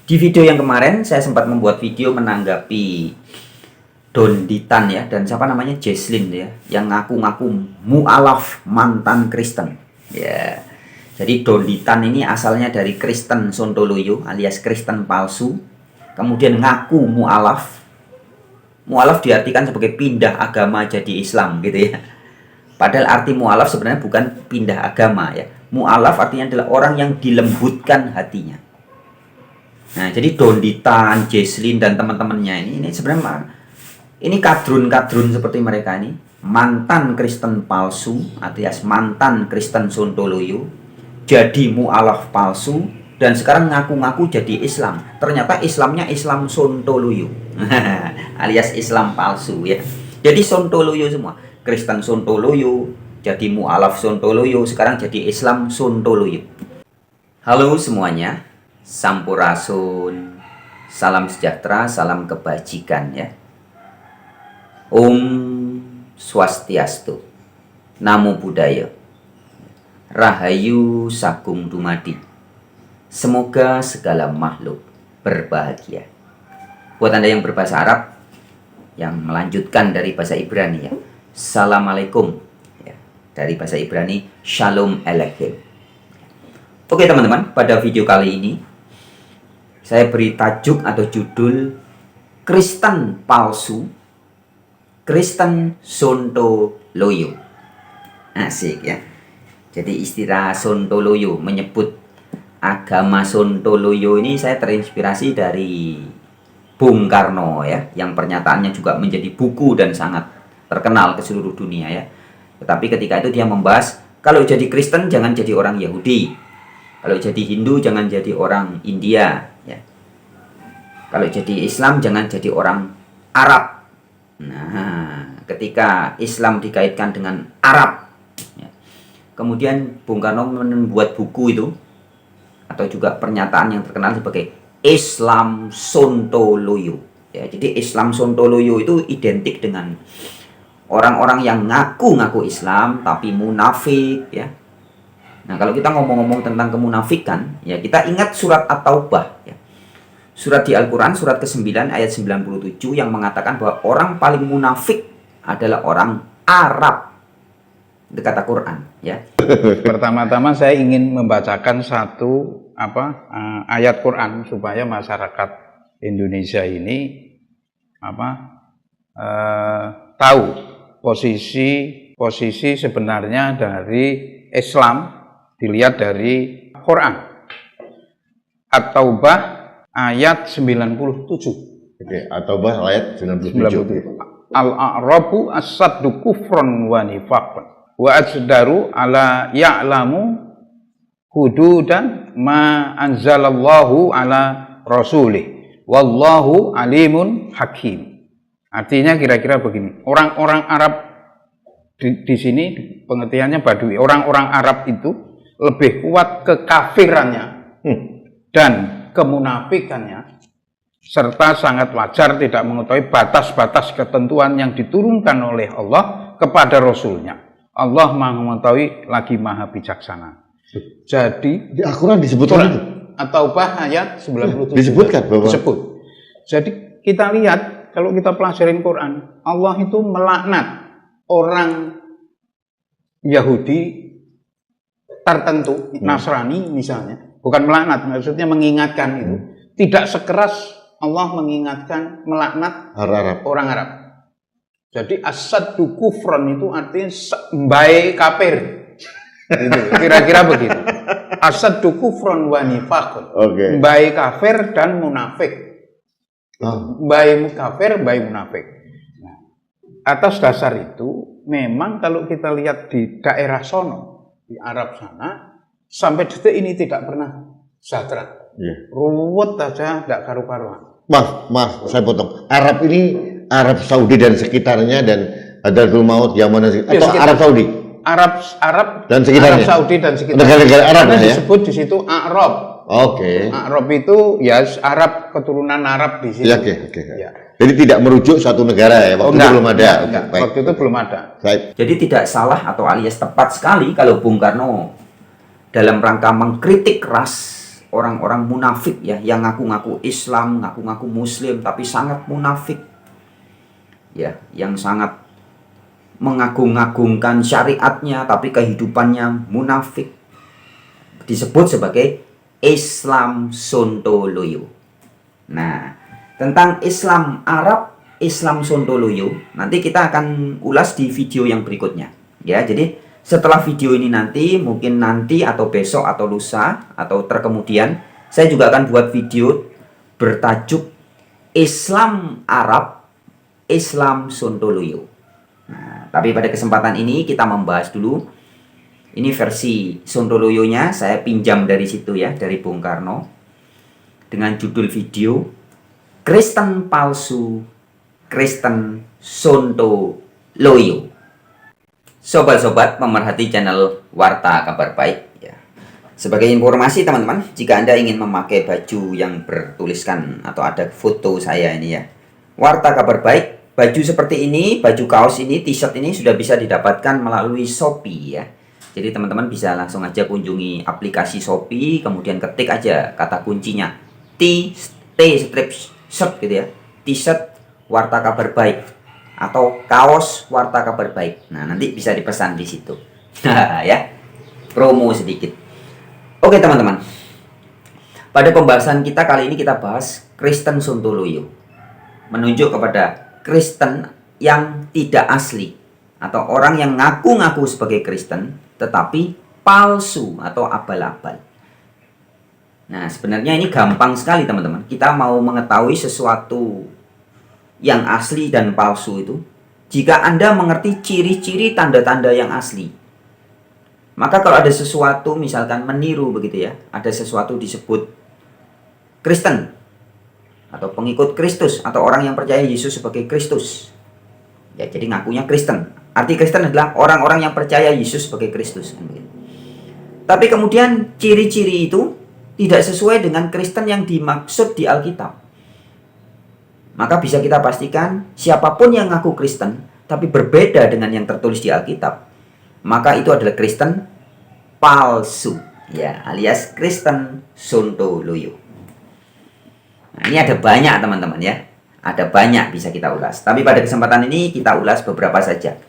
Di video yang kemarin saya sempat membuat video menanggapi Don Ditan ya, dan siapa namanya, Jesslyn ya, yang ngaku-ngaku mu'alaf mantan Kristen ya. Jadi Don Ditan ini asalnya dari Kristen Sontoloyo alias Kristen palsu, kemudian ngaku mu'alaf. Mu'alaf diartikan sebagai pindah agama jadi Islam gitu ya. Padahal arti mu'alaf sebenarnya bukan pindah agama ya. Mu'alaf artinya adalah orang yang dilembutkan hatinya. Nah, jadi Don Ditan, Jesslyn dan teman-temannya ini sebenarnya ini kadrun-kadrun seperti mereka ini, mantan Kristen palsu alias mantan Kristen Sontoloyo, jadi mu'alaf palsu, dan sekarang ngaku-ngaku jadi Islam. Ternyata Islamnya Islam Sontoloyo alias Islam palsu ya. Jadi Sontoloyo semua, Kristen Sontoloyo, jadi mu'alaf Sontoloyo, sekarang jadi Islam Sontoloyo. Halo semuanya, Sampurasun, salam sejahtera, salam kebajikan ya. Om Swastiastu, Namo Buddhaya, Rahayu Sagung Dumadi. Semoga segala makhluk berbahagia. Buat Anda yang berbahasa Arab, yang melanjutkan dari bahasa Ibrani ya, Assalamualaikum ya. Dari bahasa Ibrani, Shalom Aleichem. Oke teman-teman, pada video kali ini saya beri tajuk atau judul Kristen palsu, Kristen Sontoloyo. Asik ya. Jadi istilah Sontoloyo menyebut agama Sontoloyo ini saya terinspirasi dari Bung Karno ya, yang pernyataannya juga menjadi buku dan sangat terkenal ke seluruh dunia ya. Tetapi ketika itu dia membahas, kalau jadi Kristen jangan jadi orang Yahudi, kalau jadi Hindu jangan jadi orang India ya, kalau jadi Islam jangan jadi orang Arab. Nah, ketika Islam dikaitkan dengan Arab ya, kemudian Bung Karno membuat buku itu, atau juga pernyataan yang terkenal sebagai Islam Sontoloyo ya. Jadi Islam Sontoloyo itu identik dengan orang-orang yang ngaku-ngaku Islam tapi munafik ya. Nah, kalau kita ngomong-ngomong tentang kemunafikan ya, kita ingat surat At-Taubah ya. Surat di Al-Quran, surat ke-9 ayat 97 yang mengatakan bahwa orang paling munafik adalah orang Arab. Itu kata Quran ya. Pertama-tama saya ingin membacakan satu ayat Quran supaya masyarakat Indonesia ini tahu posisi sebenarnya dari Islam dilihat dari Quran. At-Taubah ayat 97. Oke, At-Taubah ayat 97. Al-a'rabu as-saddu kufran wa nifaqan wa ajdaru ala ya'lamu hududan ma anzalallahu ala rasulih wallahu alimun hakim. Artinya kira-kira begini, orang-orang Arab di sini pengertiannya Badui, orang-orang Arab itu lebih kuat kekafirannya dan kemunafikannya, serta sangat wajar tidak mengetahui batas-batas ketentuan yang diturunkan oleh Allah kepada Rasulnya. Allah Maha mengetahui lagi Maha bijaksana. Jadi di Al-Quran disebutkan itu. At-Taubah ayat 97 disebutkan bahwa disebut. Jadi kita lihat, kalau kita pelajarin Quran, Allah itu melaknat orang Yahudi tertentu, Nasrani misalnya, bukan melaknat, maksudnya mengingatkan itu. Tidak sekeras Allah mengingatkan, melaknat orang Arab. Jadi as-saddu kufran itu artinya mbae kafir. Gitu, kira-kira begitu. As-saddu kufran wa nifaqun. Okay. Mbae kafir dan munafik. Mbae kafir, mbae munafik. Nah, atas dasar itu memang kalau kita lihat di daerah sono, di Arab sana, sampai detik ini tidak pernah sejahtera. Yeah. Ruwet aja, tidak karu-karuan. Mas, saya potong. Arab ini Arab Saudi dan sekitarnya, dan Hadratul Maut, Yaman, atau Arab Saudi? Arab dan sekitarnya. Arab Saudi dan sekitarnya. Negara-negara Arab ya. Disebut di situ Arab. Oke. Arab itu ya Arab, keturunan Arab di situ. Ya, oke. Ya. Jadi tidak merujuk satu negara ya. Waktu itu belum ada. Waktu itu belum ada. Jadi tidak salah atau alias tepat sekali kalau Bung Karno dalam rangka mengkritik keras orang-orang munafik ya, yang ngaku-ngaku Islam, ngaku-ngaku Muslim, tapi sangat munafik. Ya, yang sangat mengagung-agungkan syariatnya, tapi kehidupannya munafik. Disebut sebagai Islam Sontoloyo. Nah, tentang Islam Arab, Islam Sontoloyo, nanti kita akan ulas di video yang berikutnya. Ya, jadi setelah video ini nanti, mungkin nanti atau besok atau lusa atau terkemudian, saya juga akan buat video bertajuk Islam Arab, Islam Sontoloyo. Nah, tapi pada kesempatan ini kita membahas dulu. Ini versi Sontoloyonya, saya pinjam dari situ ya, dari Bung Karno. Dengan judul video Kristen Palsu, Kristen Sontoloyo. Sobat-sobat pemerhati channel Warta Kabar Baik ya. Sebagai informasi teman-teman, jika Anda ingin memakai baju yang bertuliskan atau ada foto saya ini ya, Warta Kabar Baik, baju seperti ini, baju kaos ini, t-shirt ini sudah bisa didapatkan melalui Shopee ya. Jadi teman-teman bisa langsung aja kunjungi aplikasi Shopee, kemudian ketik aja kata kuncinya T-strip shirt gitu ya, t-shirt Warta Kabar Baik atau kaos Warta Kabar Baik. Nah, nanti bisa dipesan di situ. Ya. Promo sedikit. Oke, teman-teman. Pada pembahasan kita kali ini kita bahas Kristen Sontoloyo. Menunjuk kepada Kristen yang tidak asli atau orang yang ngaku-ngaku sebagai Kristen tetapi palsu atau abal-abal. Nah, sebenarnya ini gampang sekali, teman-teman. Kita mau mengetahui sesuatu yang asli dan palsu itu, jika Anda mengerti ciri-ciri tanda-tanda yang asli, maka kalau ada sesuatu misalkan meniru begitu ya, ada sesuatu disebut Kristen atau pengikut Kristus atau orang yang percaya Yesus sebagai Kristus ya, jadi ngakunya Kristen. Arti Kristen adalah orang-orang yang percaya Yesus sebagai Kristus kan begitu. Tapi kemudian ciri-ciri itu tidak sesuai dengan Kristen yang dimaksud di Alkitab. Maka bisa kita pastikan siapapun yang ngaku Kristen tapi berbeda dengan yang tertulis di Alkitab, maka itu adalah Kristen palsu ya, alias Kristen Sontoloyo. Nah, ini ada banyak teman-teman ya. Ada banyak bisa kita ulas. Tapi pada kesempatan ini kita ulas beberapa saja.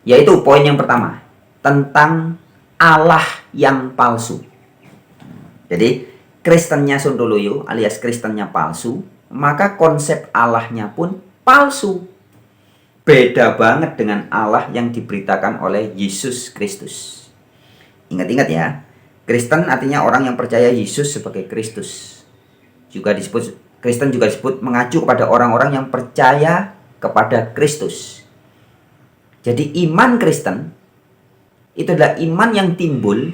Yaitu poin yang pertama, tentang Allah yang palsu. Jadi Kristennya Sontoloyo alias Kristennya palsu, maka konsep Allahnya pun palsu. Beda banget dengan Allah yang diberitakan oleh Yesus Kristus. Ingat-ingat ya, Kristen artinya orang yang percaya Yesus sebagai Kristus. Juga disebut Kristen juga disebut mengacu kepada orang-orang yang percaya kepada Kristus. Jadi iman Kristen itu adalah iman yang timbul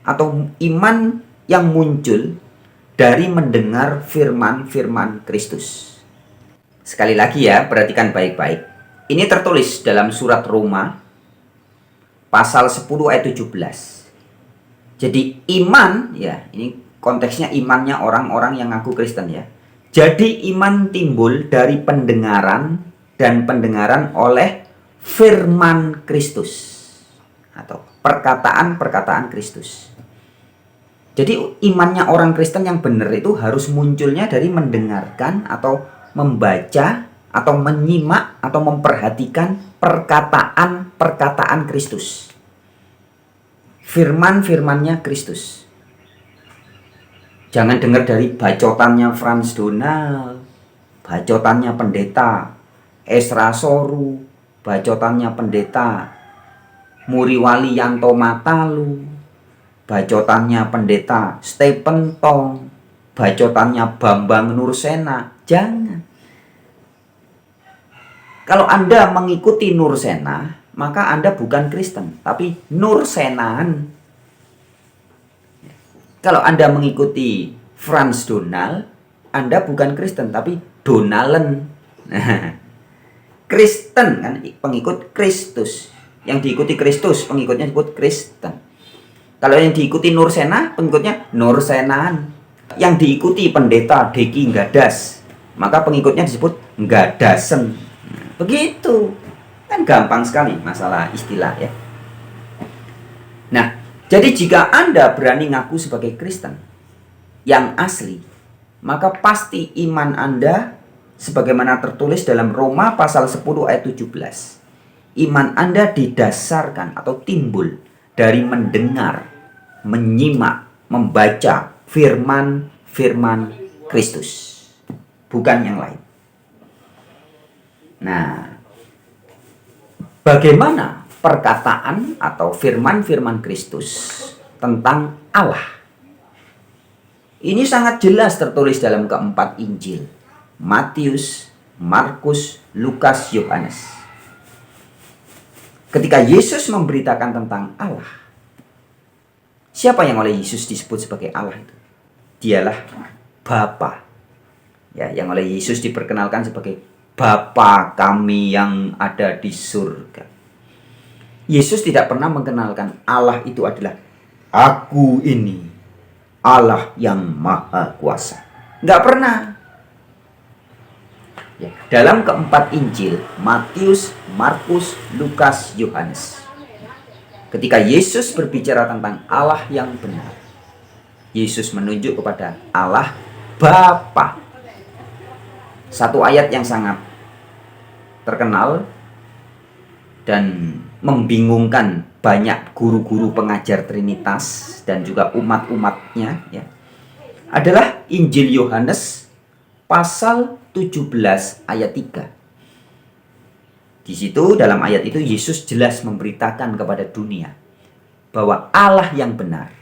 atau iman yang muncul dari mendengar firman-firman Kristus. Sekali lagi ya, perhatikan baik-baik. Ini tertulis dalam surat Roma pasal 10 ayat 17. Jadi iman ya, ini konteksnya imannya orang-orang yang ngaku Kristen ya. Jadi iman timbul dari pendengaran dan pendengaran oleh firman Kristus atau perkataan-perkataan Kristus. Jadi imannya orang Kristen yang benar itu harus munculnya dari mendengarkan atau membaca atau menyimak atau memperhatikan perkataan-perkataan Kristus. Firman-firmannya Kristus. Jangan dengar dari bacotannya Frans Donald, bacotannya pendeta Esra Soru, bacotannya pendeta Muriwali Yanto Matalu, bacotannya pendeta Stephen Tong, bacotannya Bambang Nursena. Jangan. Kalau Anda mengikuti Nursena, maka Anda bukan Kristen, tapi Nursenaan. Kalau Anda mengikuti Frans Donald, Anda bukan Kristen, tapi Donalen. Kristen kan pengikut Kristus. Yang diikuti Kristus, pengikutnya disebut Kristen. Kalau yang diikuti Nursena, pengikutnya Nursenaan. Yang diikuti pendeta Deki Nggadas, maka pengikutnya disebut Nggadasen. Begitu. Kan gampang sekali masalah istilah ya. Nah, jadi jika Anda berani ngaku sebagai Kristen, yang asli, maka pasti iman Anda sebagaimana tertulis dalam Roma pasal 10 ayat 17. Iman Anda didasarkan atau timbul dari mendengar, menyimak, membaca firman-firman Kristus, bukan yang lain. Nah, bagaimana perkataan atau firman-firman Kristus tentang Allah? Ini sangat jelas tertulis dalam keempat Injil, Matius, Markus, Lukas, Yohanes. Ketika Yesus memberitakan tentang Allah, siapa yang oleh Yesus disebut sebagai Allah itu? Dialah Bapa. Ya, yang oleh Yesus diperkenalkan sebagai Bapa kami yang ada di surga. Yesus tidak pernah mengenalkan Allah itu adalah Aku ini Allah yang Maha Kuasa. Nggak pernah. Ya, dalam keempat Injil, Matius, Markus, Lukas, Yohanes, ketika Yesus berbicara tentang Allah yang benar, Yesus menunjuk kepada Allah Bapa. Satu ayat yang sangat terkenal dan membingungkan banyak guru-guru pengajar Trinitas dan juga umat-umatnya, ya, adalah Injil Yohanes pasal 17 ayat 3. Di situ dalam ayat itu Yesus jelas memberitakan kepada dunia bahwa Allah yang benar,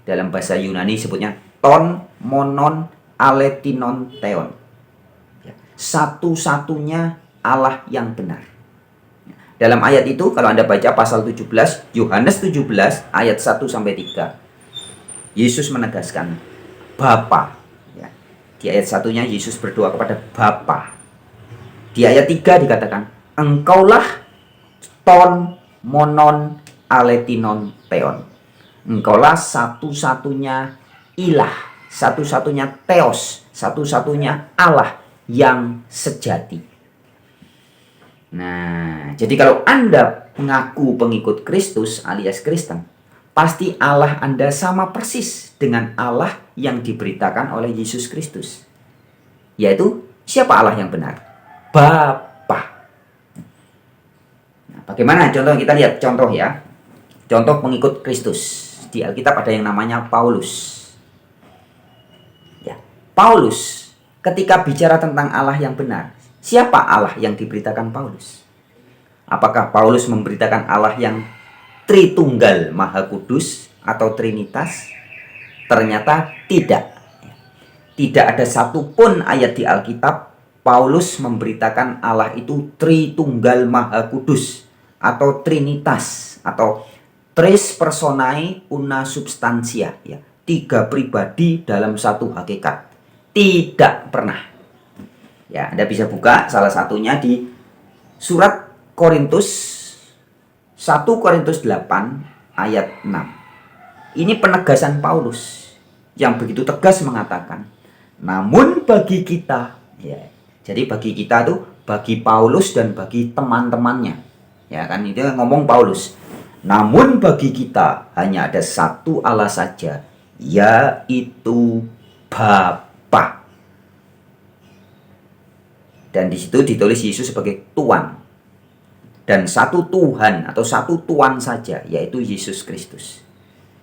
dalam bahasa Yunani sebutnya ton, monon, aletinon, theon, ya, satu-satunya Allah yang benar. Dalam ayat itu kalau Anda baca pasal 17, Yohanes 17 ayat 1-3, Yesus menegaskan Bapa. Di ayat satunya Yesus berdoa kepada Bapa. Di ayat 3 dikatakan Engkaulah ton, monon, aletinon, theon. Engkaulah satu-satunya ilah, satu-satunya theos, satu-satunya Allah yang sejati. Nah, jadi kalau Anda mengaku pengikut Kristus alias Kristen, pasti Allah Anda sama persis dengan Allah yang diberitakan oleh Yesus Kristus. Yaitu siapa Allah yang benar? Bapa. Nah, bagaimana contoh? Kita lihat contoh ya. Contoh pengikut Kristus. Di Alkitab ada yang namanya Paulus. Ya, Paulus ketika bicara tentang Allah yang benar, siapa Allah yang diberitakan Paulus? Apakah Paulus memberitakan Allah yang Tritunggal Maha Kudus atau Trinitas? Ternyata tidak. Tidak ada satupun ayat di Alkitab Paulus memberitakan Allah itu Tritunggal Maha Kudus atau Trinitas atau Tres Personae Una Substantia, ya, 3 pribadi dalam satu hakikat. Tidak pernah. Ya, Anda bisa buka salah satunya di surat Korintus 1 Korintus 8 ayat 6. Ini penegasan Paulus yang begitu tegas mengatakan, namun bagi kita, ya, jadi bagi kita itu bagi Paulus dan bagi teman-temannya, ya kan, itu yang ngomong Paulus. Namun bagi kita hanya ada satu Allah saja, yaitu Bapa. Dan di situ ditulis Yesus sebagai Tuhan. Dan satu Tuhan atau satu Tuhan saja, yaitu Yesus Kristus.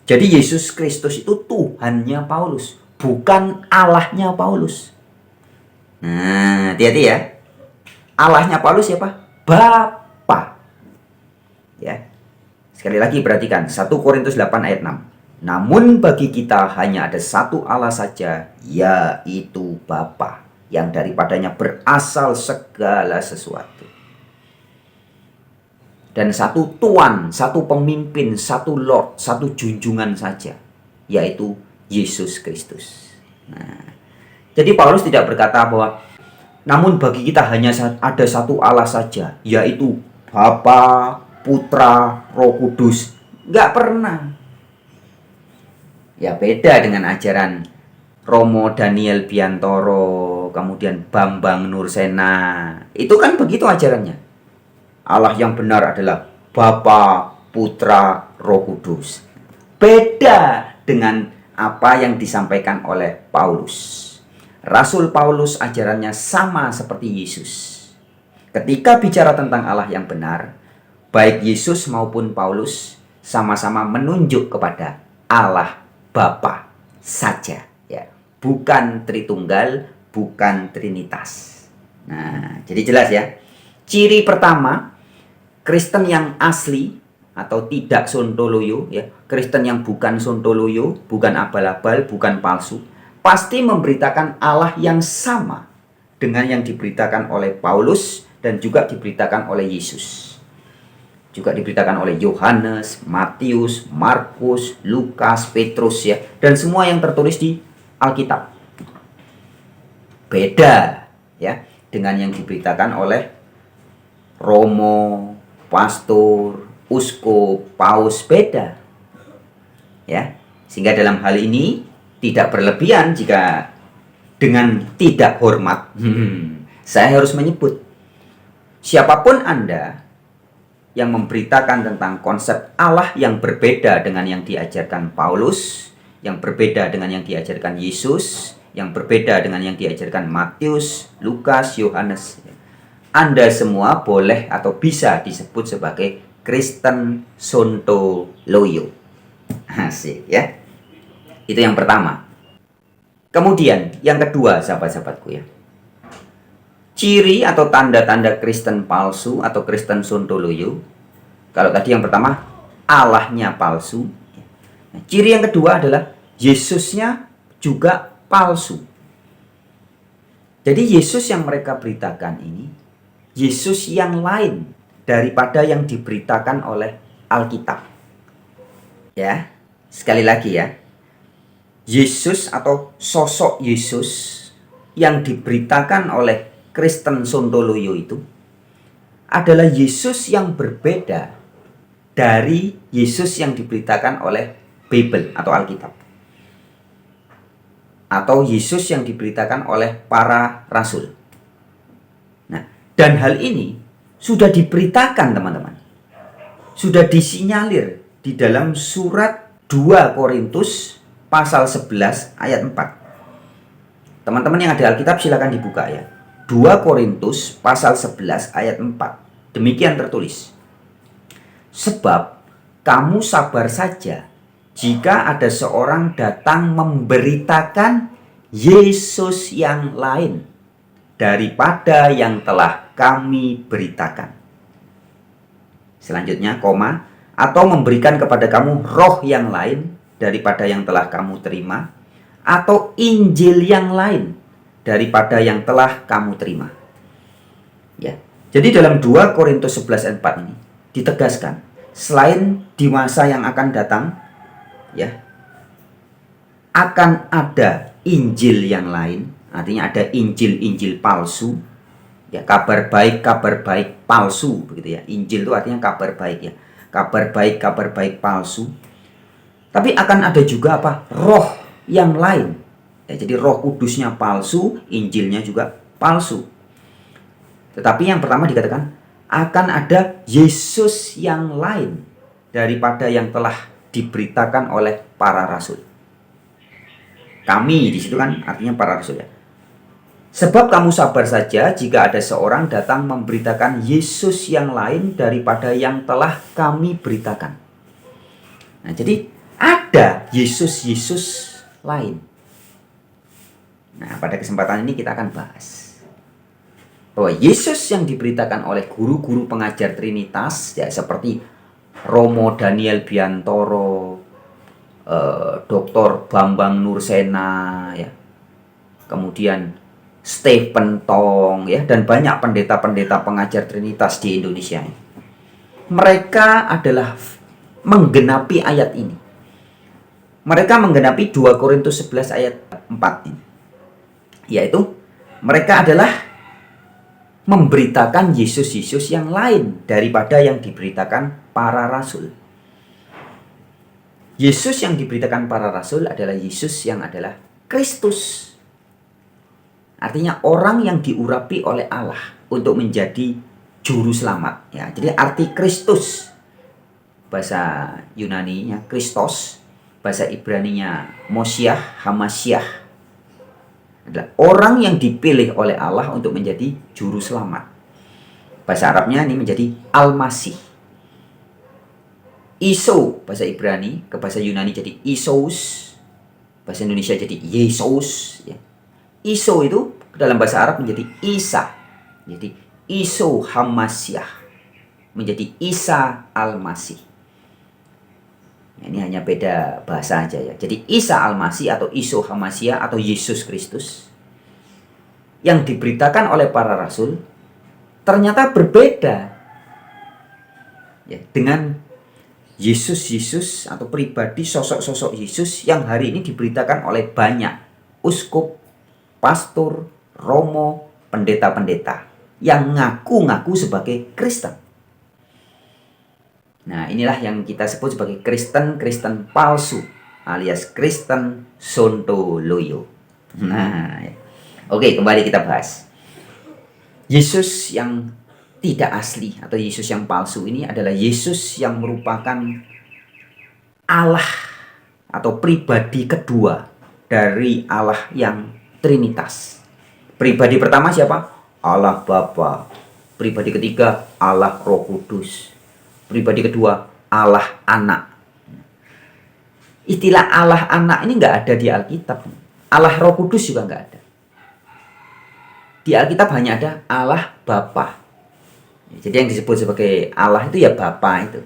Jadi Yesus Kristus itu Tuhannya Paulus, bukan Allahnya Paulus. Nah, hati-hati ya. Allahnya Paulus siapa? Bapa. Ya. Sekali lagi perhatikan 1 Korintus 8 ayat 6. Namun bagi kita hanya ada satu Allah saja, yaitu Bapa, yang daripadanya berasal segala sesuatu. Dan satu Tuhan, satu pemimpin, satu Lord, satu junjungan saja, yaitu Yesus Kristus. Nah, jadi Paulus tidak berkata bahwa namun bagi kita hanya ada satu Allah saja, yaitu Bapa, Putra, Roh Kudus. Nggak pernah. Ya, beda dengan ajaran Romo Daniel Biantoro, kemudian Bambang Nursena. Itu kan begitu ajarannya. Allah yang benar adalah Bapa, Putra, Roh Kudus. Beda dengan apa yang disampaikan oleh Paulus. Rasul Paulus ajarannya sama seperti Yesus. Ketika bicara tentang Allah yang benar, baik Yesus maupun Paulus sama-sama menunjuk kepada Allah Bapa saja, ya. Bukan Tritunggal, bukan Trinitas. Nah, jadi jelas ya. Ciri pertama, Kristen yang asli atau tidak sontoloyo, ya. Kristen yang bukan sontoloyo, bukan abal-abal, bukan palsu, pasti memberitakan Allah yang sama dengan yang diberitakan oleh Paulus dan juga diberitakan oleh Yesus. Juga diberitakan oleh Yohanes, Matius, Markus, Lukas, Petrus, ya, dan semua yang tertulis di Alkitab. Beda ya dengan yang diberitakan oleh romo, pastor, uskup, paus, beda. Ya. Sehingga dalam hal ini tidak berlebihan jika dengan tidak hormat. Saya harus menyebut siapapun Anda yang memberitakan tentang konsep Allah yang berbeda dengan yang diajarkan Paulus, yang berbeda dengan yang diajarkan Yesus, yang berbeda dengan yang diajarkan Matius, Lukas, Yohanes. Anda semua boleh atau bisa disebut sebagai Kristen sontoloyo. Asik ya. Itu yang pertama. Kemudian yang kedua, sahabat-sahabatku ya. Ciri atau tanda-tanda Kristen palsu atau Kristen sontoloyo. Kalau tadi yang pertama, Allahnya palsu. Nah, ciri yang kedua adalah Yesusnya juga palsu. Jadi Yesus yang mereka beritakan ini, Yesus yang lain daripada yang diberitakan oleh Alkitab. Ya, sekali lagi ya. Yesus atau sosok Yesus yang diberitakan oleh Kristen sontoloyo itu adalah Yesus yang berbeda dari Yesus yang diberitakan oleh Bible atau Alkitab. Atau Yesus yang diberitakan oleh para rasul. Nah, dan hal ini sudah diberitakan teman-teman. Sudah disinyalir di dalam surat 2 Korintus pasal 11 ayat 4. Teman-teman yang ada Alkitab silakan dibuka ya. 2 Korintus pasal 11 ayat 4. Demikian tertulis. Sebab kamu sabar saja jika ada seorang datang memberitakan Yesus yang lain daripada yang telah kami beritakan. Selanjutnya koma, atau memberikan kepada kamu roh yang lain daripada yang telah kamu terima, atau Injil yang lain daripada yang telah kamu terima. Ya. Jadi dalam 2 Korintus 11 ayat 4 ini ditegaskan, selain di masa yang akan datang, ya, akan ada Injil yang lain, artinya ada Injil-Injil palsu, ya, kabar baik palsu, begitu ya. Injil itu artinya kabar baik ya, kabar baik palsu. Tapi akan ada juga apa? Roh yang lain. Ya, jadi Roh Kudusnya palsu, Injilnya juga palsu. Tetapi yang pertama dikatakan akan ada Yesus yang lain daripada yang telah diberitakan oleh para rasul. Kami di situ kan artinya para rasul ya. Sebab kamu sabar saja jika ada seorang datang memberitakan Yesus yang lain daripada yang telah kami beritakan. Nah, jadi ada Yesus lain. Nah, pada kesempatan ini kita akan bahas bahwa Yesus yang diberitakan oleh guru-guru pengajar Trinitas, ya, seperti Romo Daniel Biantoro, Dr. Bambang Nursena, ya, kemudian Stephen Tong, ya, dan banyak pendeta-pendeta pengajar Trinitas di Indonesia. Mereka adalah menggenapi ayat ini. Mereka menggenapi 2 Korintus 11 ayat 4 ini. Yaitu mereka adalah memberitakan Yesus yang lain daripada yang diberitakan para rasul. Yesus yang diberitakan para rasul adalah Yesus yang adalah Kristus. Artinya orang yang diurapi oleh Allah untuk menjadi juru selamat. Ya, jadi arti Kristus bahasa Yunani-nya Kristos, bahasa Ibraninya Moshiach, Hamashiach, adalah orang yang dipilih oleh Allah untuk menjadi juru selamat. Bahasa Arabnya ini menjadi Al-Masih. Iso bahasa Ibrani ke bahasa Yunani jadi Isos, bahasa Indonesia jadi Yesus. Ya. Iso itu dalam bahasa Arab menjadi Isa, jadi Iso Hamashiach, menjadi Isa Al-Masih. Ini hanya beda bahasa aja ya. Jadi Isa Al-Masih atau Iso Hamashiach atau Yesus Kristus yang diberitakan oleh para rasul ternyata berbeda ya, dengan Yesus atau pribadi sosok-sosok Yesus yang hari ini diberitakan oleh banyak uskup, pastor, romo, pendeta-pendeta yang ngaku-ngaku sebagai Kristen. Nah, inilah yang kita sebut sebagai Kristen palsu alias Kristen Sontoloyo. Nah, ya. Oke, kembali kita bahas. Yesus yang tidak asli atau Yesus yang palsu ini adalah Yesus yang merupakan Allah atau pribadi kedua dari Allah yang Trinitas. Pribadi pertama siapa? Allah Bapa. Pribadi ketiga Allah Roh Kudus. Pribadi kedua Allah Anak. Istilah Allah Anak ini nggak ada di Alkitab. Allah Roh Kudus juga nggak ada. Di Alkitab hanya ada Allah Bapa. Jadi yang disebut sebagai Allah itu ya Bapa itu.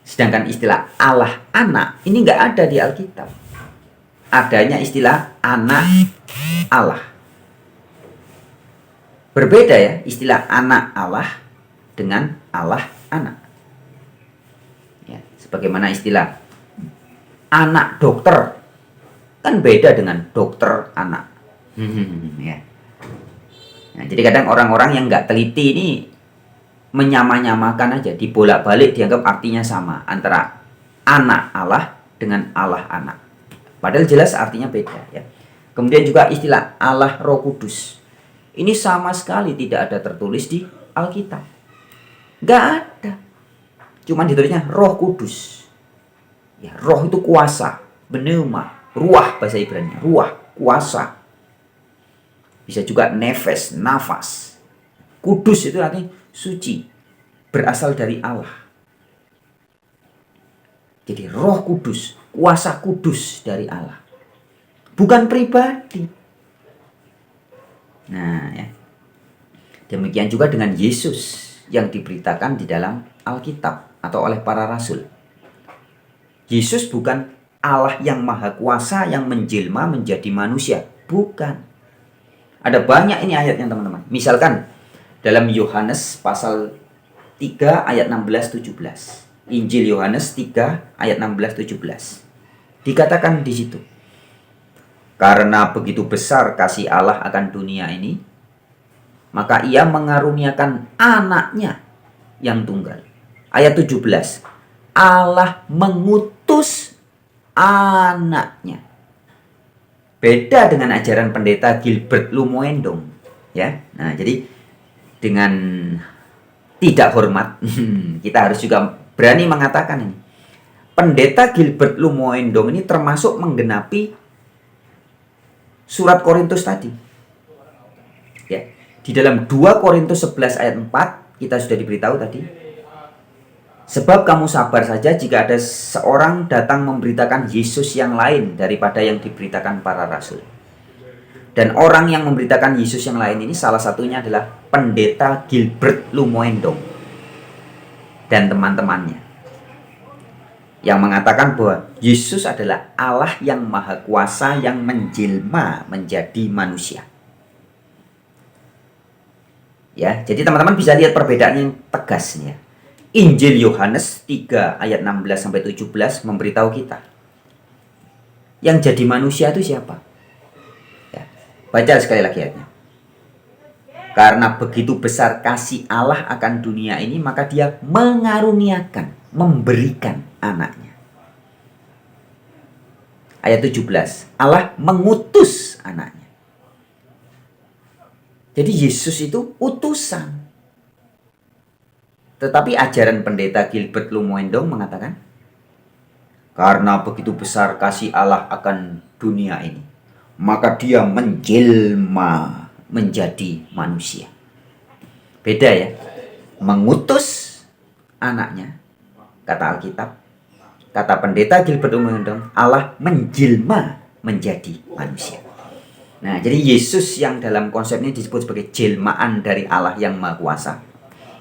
Sedangkan istilah Allah Anak ini nggak ada di Alkitab. Adanya istilah Anak Allah. Berbeda ya istilah Anak Allah dengan Allah Anak. Ya, sebagaimana istilah anak dokter kan beda dengan dokter anak. Ya. Nah, jadi kadang orang-orang yang nggak teliti ini menyamanyamakan aja, dibolak-balik dianggap artinya sama antara anak Allah dengan Allah anak. Padahal jelas artinya beda ya. Kemudian juga istilah Allah Roh Kudus. Ini sama sekali tidak ada tertulis di Alkitab. Nggak ada. Cuman ditulisnya Roh Kudus. Ya, roh itu kuasa, pneuma, ruah bahasa Ibrani, ruah, kuasa. Bisa juga nefes, nafas. Kudus itu artinya suci, berasal dari Allah. Jadi Roh Kudus, kuasa kudus dari Allah. Bukan pribadi. Nah, ya. Demikian juga dengan Yesus yang diberitakan di dalam Alkitab atau oleh para rasul. Yesus bukan Allah yang maha kuasa yang menjelma menjadi manusia. Bukan. Ada banyak ini ayatnya teman-teman. Misalkan dalam Yohanes pasal 3 ayat 16-17. Injil Yohanes 3 ayat 16-17. Dikatakan di situ. Karena begitu besar kasih Allah akan dunia ini, maka ia mengaruniakan anaknya yang tunggal. Ayat 17. Allah mengutus anaknya. Beda dengan ajaran pendeta Gilbert Lumoendong, ya. Nah, jadi dengan tidak hormat, kita harus juga berani mengatakan ini. Pendeta Gilbert Lumoendong ini termasuk menggenapi surat Korintus tadi. Ya, di dalam 2 Korintus 11 ayat 4 kita sudah diberitahu tadi. Sebab kamu sabar saja jika ada seorang datang memberitakan Yesus yang lain daripada yang diberitakan para rasul. Dan orang yang memberitakan Yesus yang lain ini salah satunya adalah pendeta Gilbert Lumoendong dan teman-temannya. Yang mengatakan bahwa Yesus adalah Allah yang maha kuasa yang menjelma menjadi manusia. Ya, jadi teman-teman bisa lihat perbedaan yang tegas nih ya. Injil Yohanes 3 ayat 16-17 memberitahu kita. Yang jadi manusia itu siapa? Ya, baca sekali lagi ayatnya. Karena begitu besar kasih Allah akan dunia ini, maka dia mengaruniakan, memberikan anaknya. Ayat 17. Allah mengutus anaknya. Jadi Yesus itu utusan. Tetapi ajaran pendeta Gilbert Lumoendong mengatakan Karena begitu besar kasih Allah akan dunia ini, maka dia menjelma menjadi manusia. Beda ya. Mengutus anaknya, kata Alkitab, kata pendeta Gilbert Umundong, Allah menjelma menjadi manusia. Nah, jadi Yesus yang dalam konsep ini disebut sebagai jelmaan dari Allah yang Maha Kuasa.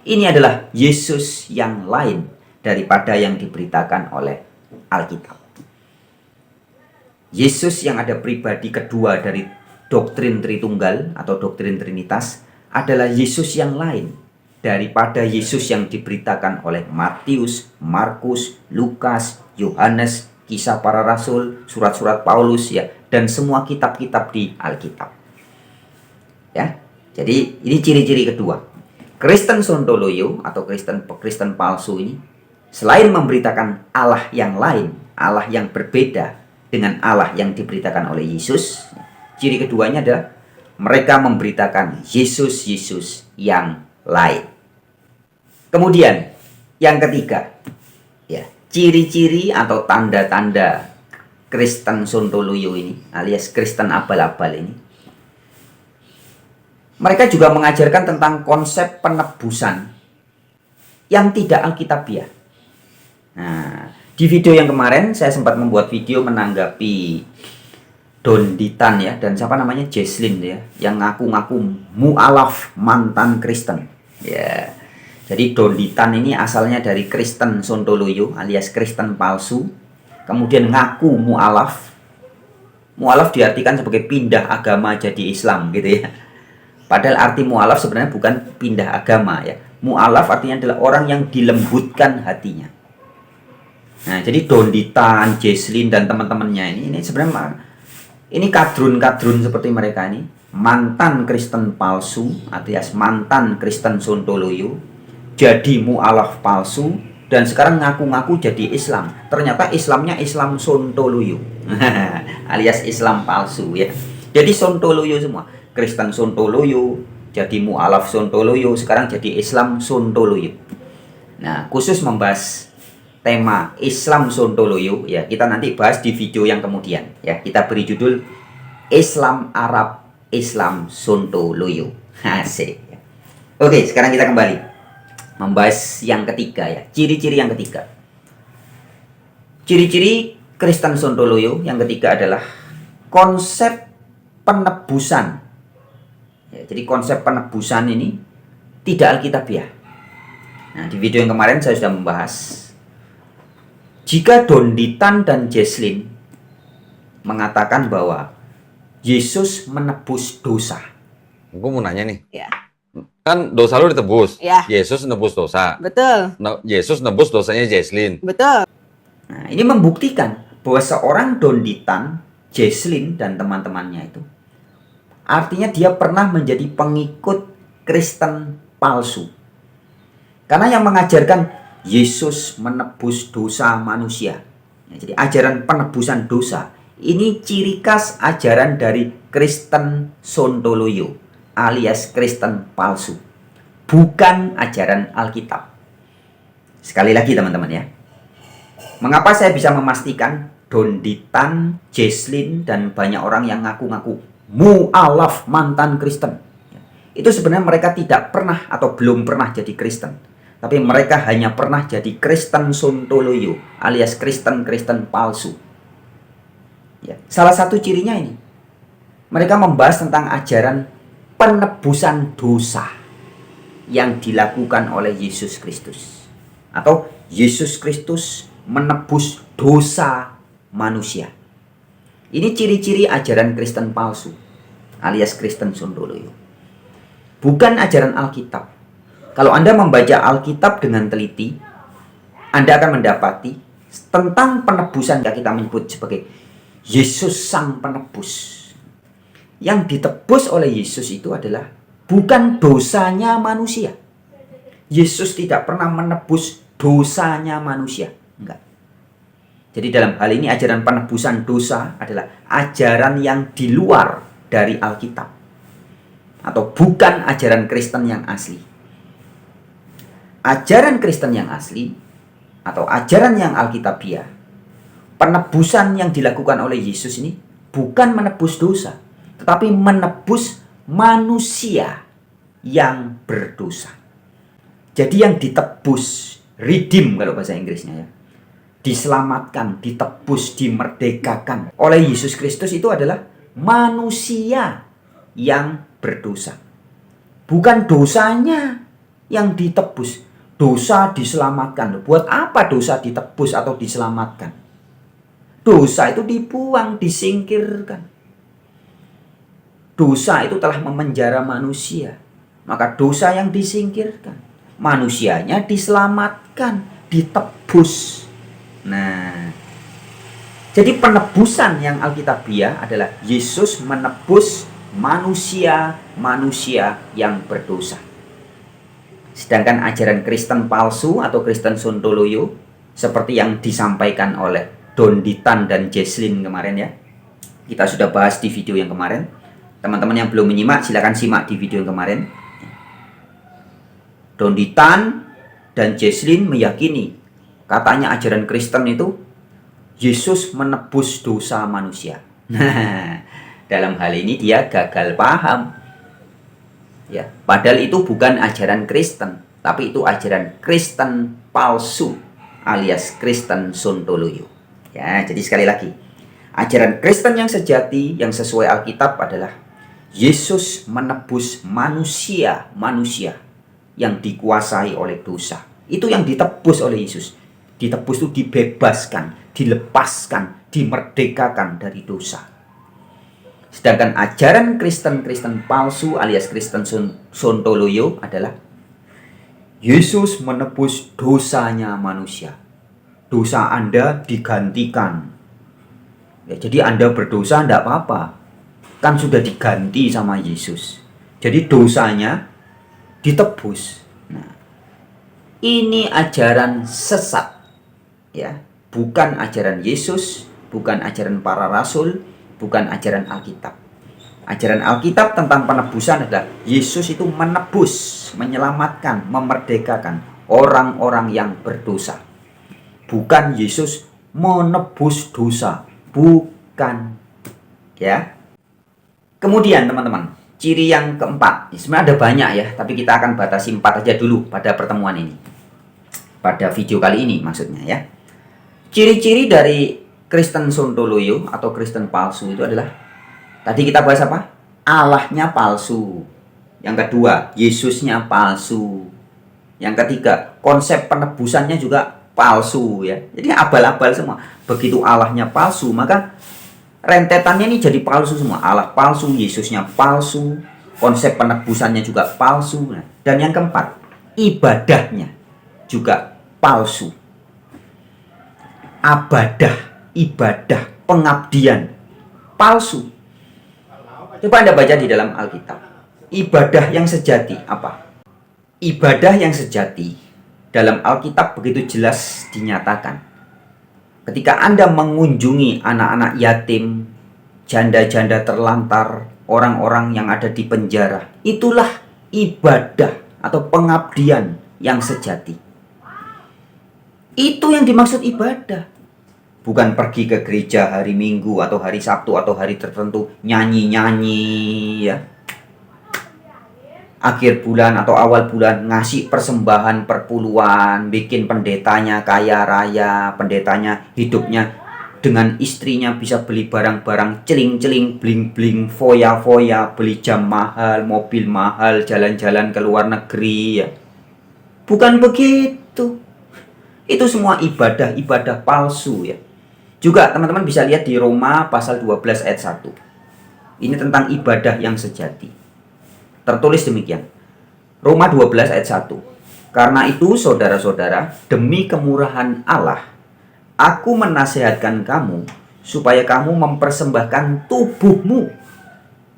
Ini adalah Yesus yang lain daripada yang diberitakan oleh Alkitab. Yesus yang ada pribadi kedua dari doktrin Tritunggal atau doktrin Trinitas adalah Yesus yang lain daripada Yesus yang diberitakan oleh Matius, Markus, Lukas, Yohanes, Kisah Para Rasul, surat-surat Paulus ya, dan semua kitab-kitab di Alkitab. Ya. Jadi ini ciri-ciri kedua. Kristen Sontoloyo atau Kristen palsu ini selain memberitakan Allah yang lain, Allah yang berbeda dengan Allah yang diberitakan oleh Yesus, ciri keduanya adalah mereka memberitakan Yesus yang lain. Kemudian yang ketiga, ya, ciri-ciri atau tanda-tanda Kristen Sontoloyo ini alias Kristen abal-abal ini, mereka juga mengajarkan tentang konsep penebusan yang tidak alkitabiah. Nah, di video yang kemarin saya sempat membuat video menanggapi Don Ditan ya, dan siapa namanya Jesslyn ya, yang ngaku-ngaku mu'alaf mantan Kristen. Ya, jadi Don Ditan ini asalnya dari Kristen Sontoloyo alias Kristen palsu, kemudian ngaku mu'alaf. Mu'alaf diartikan sebagai pindah agama jadi Islam gitu ya. Padahal arti mu'alaf sebenarnya bukan pindah agama ya. Mu'alaf artinya adalah orang yang dilembutkan hatinya. Nah, jadi Don Ditan, Jesslyn dan teman-temannya ini sebenarnya ini kadrun-kadrun seperti mereka ini, mantan Kristen palsu, alias mantan Kristen Sontoloyo, jadi mu'alaf palsu, dan sekarang ngaku-ngaku jadi Islam. Ternyata Islamnya Islam Sontoloyo, alias Islam palsu ya. Jadi Sontoloyo semua, Kristen Sontoloyo, jadi mu'alaf Sontoloyo, sekarang jadi Islam Sontoloyo. Nah, khusus membahas tema Islam Sontoloyo ya, kita nanti bahas di video yang kemudian ya. Kita beri judul Islam Arab, Islam Sontoloyo. Asik. Oke, sekarang kita kembali membahas yang ketiga ya, ciri-ciri yang ketiga. Ciri-ciri Kristen Sontoloyo yang ketiga adalah konsep penebusan. Ya, jadi konsep penebusan ini tidak alkitabiah. Nah, di video yang kemarin saya sudah membahas jika Don Ditan dan Jesslyn mengatakan bahwa Yesus menebus dosa. Gue mau nanya nih. Ya. Kan dosa lu ditebus. Ya. Yesus nebus dosa. Betul. Yesus nebus dosanya Jesslyn. Betul. Nah, ini membuktikan bahwa seorang Don Ditan, Jesslyn dan teman-temannya itu artinya dia pernah menjadi pengikut Kristen palsu. Karena yang mengajarkan Yesus menebus dosa manusia. Ya, jadi ajaran penebusan dosa ini ciri khas ajaran dari Kristen Sontoloyo alias Kristen palsu, bukan ajaran Alkitab. Sekali lagi teman-teman ya, mengapa saya bisa memastikan Don Ditan, Jesslyn dan banyak orang yang ngaku-ngaku mu'alaf mantan Kristen, itu sebenarnya mereka tidak pernah atau belum pernah jadi Kristen. Tapi mereka hanya pernah jadi Kristen Sontoloyo alias Kristen palsu. Ya, salah satu cirinya ini, mereka membahas tentang ajaran penebusan dosa yang dilakukan oleh Yesus Kristus, atau Yesus Kristus menebus dosa manusia. Ini ciri-ciri ajaran Kristen palsu alias Kristen Sontoloyo, bukan ajaran Alkitab. Kalau Anda membaca Alkitab dengan teliti, Anda akan mendapati tentang penebusan yang kita menyebut sebagai Yesus Sang Penebus. Yang ditebus oleh Yesus itu adalah bukan dosanya manusia. Yesus tidak pernah menebus dosanya manusia. Enggak. Jadi dalam hal ini ajaran penebusan dosa adalah ajaran yang di luar dari Alkitab, atau bukan ajaran Kristen yang asli. Ajaran Kristen yang asli atau ajaran yang alkitabiah penebusan yang dilakukan oleh Yesus ini bukan menebus dosa, tetapi menebus manusia yang berdosa. Jadi yang ditebus, redeem kalau bahasa Inggrisnya ya, diselamatkan, ditebus, dimerdekakan oleh Yesus Kristus itu adalah manusia yang berdosa. Bukan dosanya yang ditebus, dosa diselamatkan. Buat apa dosa ditebus atau diselamatkan? Dosa itu dibuang, disingkirkan. Dosa itu telah memenjara manusia. Maka dosa yang disingkirkan, manusianya diselamatkan, ditebus. Nah, jadi penebusan yang Alkitabiah adalah Yesus menebus manusia yang berdosa. Sedangkan ajaran Kristen palsu atau Kristen Sontoloyo seperti yang disampaikan oleh Don Ditan dan Jesslyn kemarin ya, kita sudah bahas di video yang kemarin. Teman-teman yang belum menyimak silakan simak di video yang kemarin. Don Ditan dan Jesslyn meyakini, katanya ajaran Kristen itu Yesus menebus dosa manusia. Nah, dalam hal ini dia gagal paham. Ya, padahal itu bukan ajaran Kristen, tapi itu ajaran Kristen palsu alias Kristen Sontoloyo. Ya, jadi sekali lagi, ajaran Kristen yang sejati, yang sesuai Alkitab adalah Yesus menebus manusia yang dikuasai oleh dosa. Itu yang ditebus oleh Yesus. Ditebus itu dibebaskan, dilepaskan, dimerdekakan dari dosa. Sedangkan ajaran Kristen palsu alias Kristen Sontoloyo adalah Yesus menebus dosanya manusia. Dosa Anda digantikan. Ya, jadi Anda berdosa tidak apa-apa. Kan sudah diganti sama Yesus. Jadi dosanya ditebus. Nah, ini ajaran sesat. Ya, bukan ajaran Yesus, bukan ajaran para rasul, bukan ajaran Alkitab. Ajaran Alkitab tentang penebusan adalah Yesus itu menebus, menyelamatkan, memerdekakan orang-orang yang berdosa. Bukan Yesus menebus dosa, bukan. Ya. Kemudian teman-teman, ciri yang keempat. Sebenarnya ada banyak ya, tapi kita akan batasi 4 aja dulu pada pertemuan ini. Pada video kali ini maksudnya ya. Ciri-ciri dari Kristen Sontoloyo atau Kristen palsu itu adalah, tadi kita bahas apa? Allahnya palsu. Yang kedua, Yesusnya palsu. Yang ketiga, konsep penebusannya juga palsu ya. Jadi abal-abal semua. Begitu Allahnya palsu, maka rentetannya ini jadi palsu semua. Allah palsu, Yesusnya palsu, konsep penebusannya juga palsu. Nah, dan yang keempat, ibadahnya juga palsu. Ibadah, pengabdian palsu. Coba Anda baca di dalam Alkitab. Ibadah yang sejati apa? Ibadah yang sejati dalam Alkitab begitu jelas dinyatakan. Ketika Anda mengunjungi anak-anak yatim, janda-janda terlantar, orang-orang yang ada di penjara, itulah ibadah atau pengabdian yang sejati. Itu yang dimaksud ibadah. Bukan pergi ke gereja hari Minggu atau hari Sabtu atau hari tertentu nyanyi-nyanyi ya. Akhir bulan atau awal bulan ngasih persembahan perpuluhan, bikin pendetanya kaya raya, pendetanya hidupnya dengan istrinya bisa beli barang-barang celing-celing, bling-bling, foya-foya, beli jam mahal, mobil mahal, jalan-jalan ke luar negeri ya. Bukan begitu. Itu semua ibadah palsu ya. Juga teman-teman bisa lihat di Roma pasal 12 ayat 1. Ini tentang ibadah yang sejati. Tertulis demikian. Roma 12 ayat 1. Karena itu saudara-saudara, demi kemurahan Allah, aku menasehatkan kamu supaya kamu mempersembahkan tubuhmu.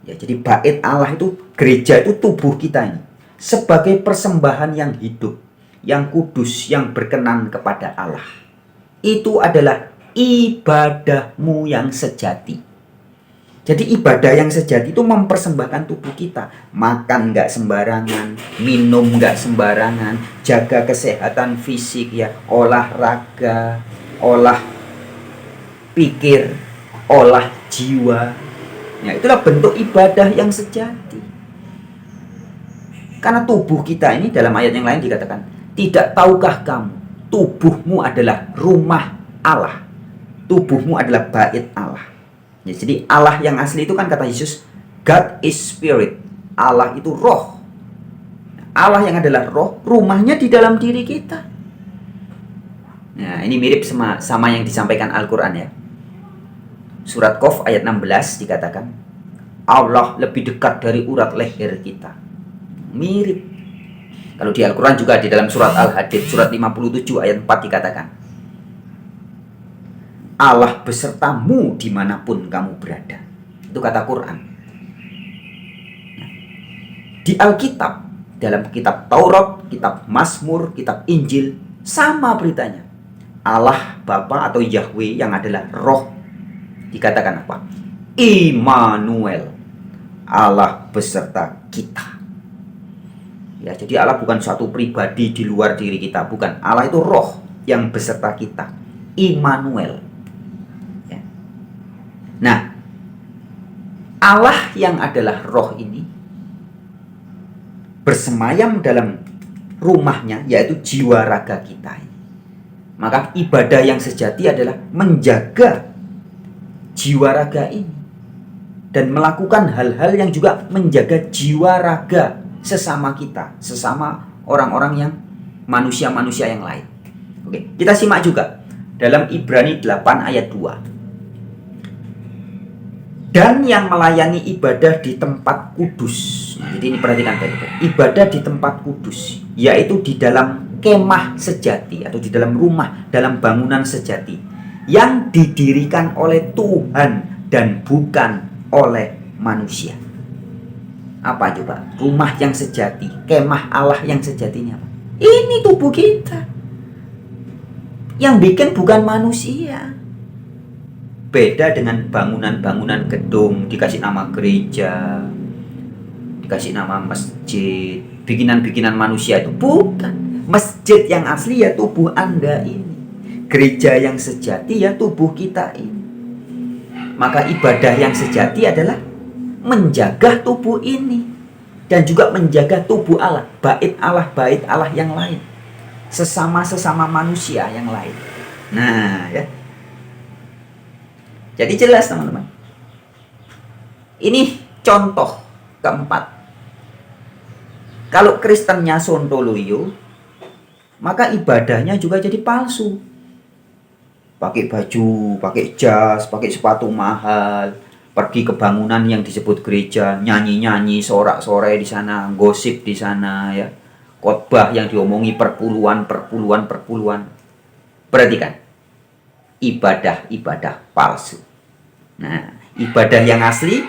Ya, jadi bait Allah itu, gereja itu tubuh kita ini, sebagai persembahan yang hidup, yang kudus, yang berkenan kepada Allah. Itu adalah ibadahmu yang sejati. Jadi ibadah yang sejati itu mempersembahkan tubuh kita. Makan nggak sembarangan, minum nggak sembarangan, jaga kesehatan fisik ya, olahraga, olah pikir, olah jiwa. Ya, itulah bentuk ibadah yang sejati. Karena tubuh kita ini dalam ayat yang lain dikatakan, tidak tahukah kamu, tubuhmu adalah rumah Allah. Tubuhmu adalah bait Allah. Ya, jadi Allah yang asli itu kan kata Yesus, God is spirit. Allah itu roh. Allah yang adalah roh, rumahnya di dalam diri kita. Nah, ini mirip sama yang disampaikan Al-Quran ya. Surat Qaf ayat 16 dikatakan, Allah lebih dekat dari urat leher kita. Mirip. Kalau di Al-Quran juga di dalam surat Al-Hadid, surat 57 ayat 4 dikatakan, Allah besertamu dimanapun kamu berada. Itu kata Quran. Nah, di Alkitab, dalam kitab Taurat, kitab Mazmur, kitab Injil, sama beritanya. Allah Bapa atau Yahweh yang adalah roh, dikatakan apa? Immanuel, Allah beserta kita. Ya, jadi Allah bukan suatu pribadi di luar diri kita, bukan. Allah itu roh yang beserta kita, Immanuel. Ya. Nah, Allah yang adalah roh ini bersemayam dalam rumahnya, yaitu jiwa raga kita. Maka ibadah yang sejati adalah menjaga jiwa raga ini dan melakukan hal-hal yang juga menjaga jiwa raga sesama kita, sesama orang-orang yang manusia-manusia yang lain. Oke, kita simak juga dalam Ibrani 8 ayat 2. Dan yang melayani ibadah di tempat kudus. Nah, jadi ini perhatikan baik-baik. Ibadah di tempat kudus, yaitu di dalam kemah sejati atau di dalam rumah, dalam bangunan sejati yang didirikan oleh Tuhan dan bukan oleh manusia. Apa coba? Rumah yang sejati, kemah Allah yang sejatinya apa? Ini tubuh kita. Yang bikin bukan manusia. Beda dengan bangunan-bangunan gedung, dikasih nama gereja, dikasih nama masjid, bikinan-bikinan manusia itu. Bukan. Masjid yang asli ya tubuh Anda ini. Gereja yang sejati ya tubuh kita ini. Maka ibadah yang sejati adalah menjaga tubuh ini dan juga menjaga tubuh Allah, bait Allah yang lain, sesama manusia yang lain. Nah, ya. Jadi jelas teman-teman. Ini contoh keempat. Kalau Kristennya sontoloyo, maka ibadahnya juga jadi palsu. Pakai baju, pakai jas, pakai sepatu mahal, pergi ke bangunan yang disebut gereja, nyanyi-nyanyi, sorak-sorai di sana, gosip di sana, ya. Khotbah yang diomongi perpuluhan. Perhatikan. Ibadah palsu. Nah, ibadah yang asli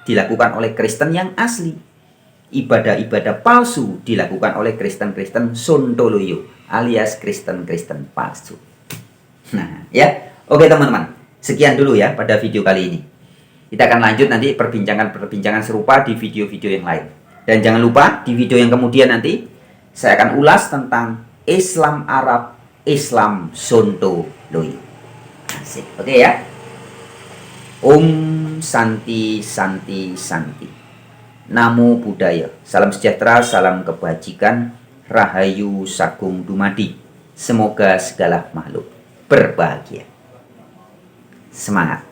dilakukan oleh Kristen yang asli. Ibadah-ibadah palsu dilakukan oleh Kristen-Kristen sontoloyo alias Kristen-Kristen palsu. Nah, ya. Oke teman-teman. Sekian dulu ya pada video kali ini. Kita akan lanjut nanti perbincangan serupa di video-video yang lain. Dan jangan lupa di video yang kemudian nanti saya akan ulas tentang Islam Arab, Islam sontoloyo. Asik. Oke ya. Om Santi Santi Santi. Namo Buddhaya. Salam sejahtera, salam kebajikan, Rahayu Sagung Dumadi. Semoga segala makhluk berbahagia. Semangat.